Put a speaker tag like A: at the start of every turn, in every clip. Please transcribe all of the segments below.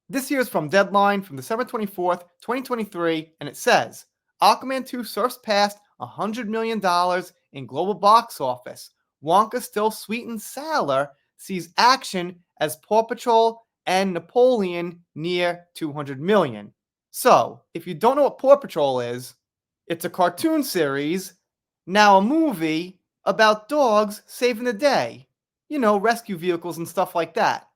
A: This year is from Deadline from December 24th, 2023, and it says Aquaman 2 surfs past $100 million in global box office. Wonka still sweet and sour sees action as Paw Patrol and Napoleon near 200 million. So, if you don't know what Paw Patrol is, it's a cartoon series, now a movie about dogs saving the day. You know, rescue vehicles and stuff like that.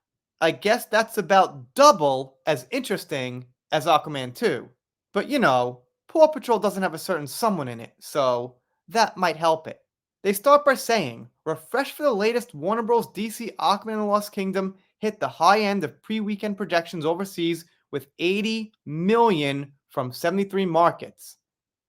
A: I guess that's about double as interesting as Aquaman 2. But you know, Paw Patrol doesn't have a certain someone in it, so that might help it. They start by saying, refresh for the latest Warner Bros. DC Aquaman and the Lost Kingdom hit the high end of pre-weekend projections overseas with 80 million from 73 markets.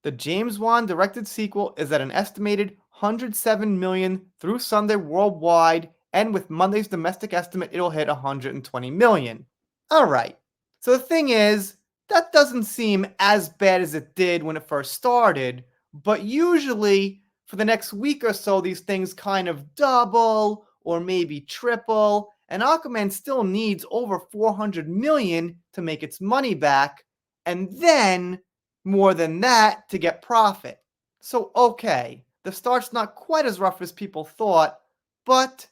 A: The James Wan directed sequel is at an estimated 107 million through Sunday worldwide, and with Monday's domestic estimate, it'll hit 120 million. Alright, so the thing is, that doesn't seem as bad as it did when it first started, but usually for the next week or so, these things kind of double or maybe triple, and Aquaman still needs over 400 million to make its money back, and then more than that to get profit. So, okay, the start's not quite as rough as people thought, but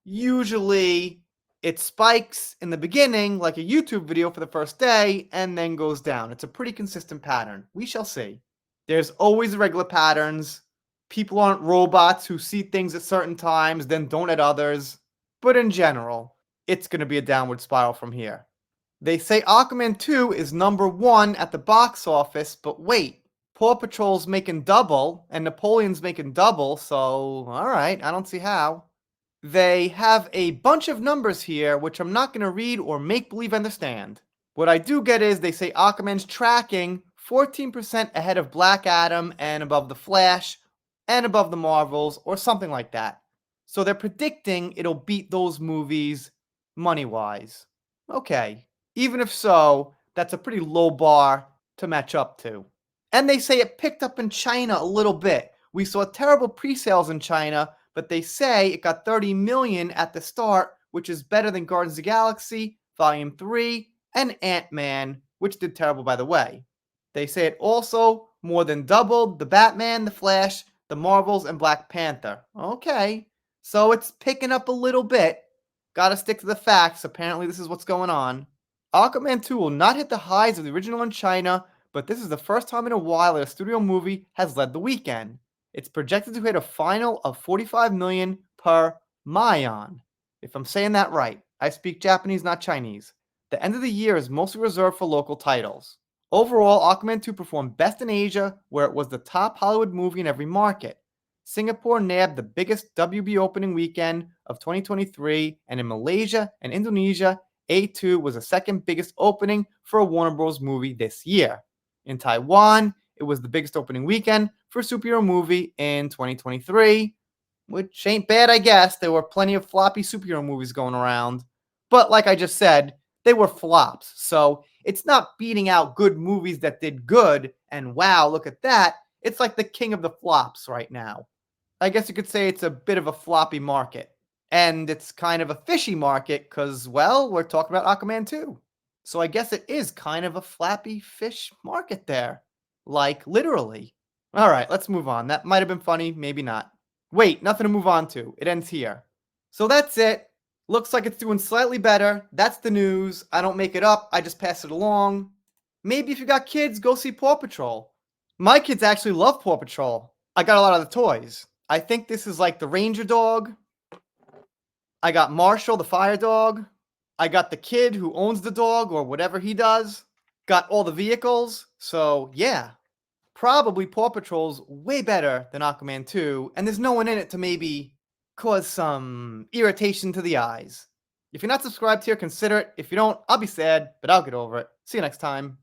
A: usually it spikes in the beginning like a YouTube video for the first day and then goes down. It's a pretty consistent pattern. We shall see. There's always regular patterns. People aren't robots who see things at certain times, then don't at others. But in general, it's going to be a downward spiral from here. They say Aquaman 2 is number 1 at the box office, but wait, Paw Patrol's making double, and Napoleon's making double, so alright, I don't see how. They have a bunch of numbers here, which I'm not going to read or make believe understand. What I do get is they say Aquaman's tracking 14% ahead of Black Adam and above The Flash and above the Marvels, or something like that. So they're predicting it'll beat those movies money-wise. Okay. Even if so, that's a pretty low bar to match up to. And they say it picked up in China a little bit. We saw terrible pre-sales in China, but they say it got 30 million at the start, which is better than Guardians of the Galaxy, Volume 3, and Ant-Man, which did terrible by the way. They say it also more than doubled the Batman, the Flash, the Marvels, and Black Panther. Okay, so it's picking up a little bit. Gotta stick to the facts, apparently this is what's going on. Aquaman 2 will not hit the highs of the original in China, but this is the first time in a while that a studio movie has led the weekend. It's projected to hit a final of 45 million per Mayan. If I'm saying that right, I speak Japanese, not Chinese. The end of the year is mostly reserved for local titles. Overall, Aquaman 2 performed best in Asia, where it was the top Hollywood movie in every market. Singapore nabbed the biggest WB opening weekend of 2023, and in Malaysia and Indonesia, A2 was the second biggest opening for a Warner Bros. Movie this year. In Taiwan, it was the biggest opening weekend for a superhero movie in 2023, which ain't bad, I guess. There were plenty of floppy superhero movies going around. But like I just said, they were flops. So it's not beating out good movies that did good, and wow, look at that. It's like the king of the flops right now. I guess you could say it's a bit of a floppy market. And it's kind of a fishy market because, well, we're talking about Aquaman 2. So I guess it is kind of a flappy fish market there. Like, literally. Alright, let's move on. That might have been funny, maybe not. Wait, nothing to move on to. It ends here. So that's it. Looks like it's doing slightly better. That's the news. I don't make it up, I just pass it along. Maybe if you got kids, go see Paw Patrol. My kids actually love Paw Patrol. I got a lot of the toys. I think this is like the Ranger dog. I got Marshall, the fire dog. I got the kid who owns the dog or whatever he does. Got all the vehicles. So, yeah. Probably Paw Patrol's way better than Aquaman 2, and there's no one in it to maybe cause some irritation to the eyes. If you're not subscribed here, consider it. If you don't, I'll be sad, but I'll get over it. See you next time.